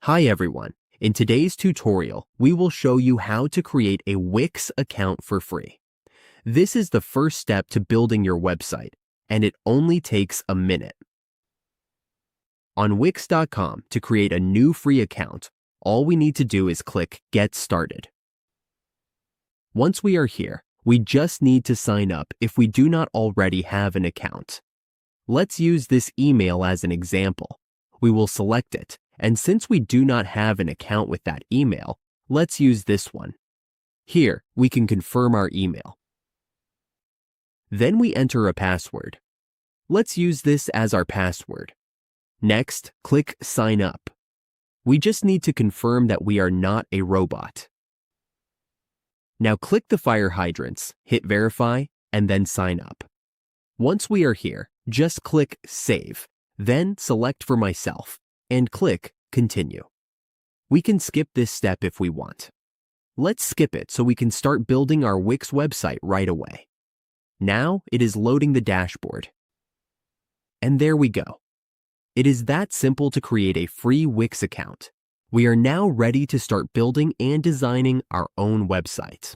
Hi everyone. In today's tutorial, we will show you how to create a Wix account for free. This is the first step to building your website, and it only takes a minute. On Wix.com, to create a new free account, all we need to do is click Get Started. Once we are here, we just need to sign up if we do not already have an account. Let's use this email as an example. We will select it, and since we do not have an account with that email, let's use this one. Here, we can confirm our email. Then we enter a password. Let's use this as our password. Next, click Sign Up. We just need to confirm that we are not a robot. Now click the fire hydrants, hit Verify, and then Sign Up. Once we are here, just click Save, then select for myself, and click Continue. We can skip this step if we want. Let's skip it so we can start building our Wix website right away. Now it is loading the dashboard. And there we go. It is that simple to create a free Wix account. We are now ready to start building and designing our own website.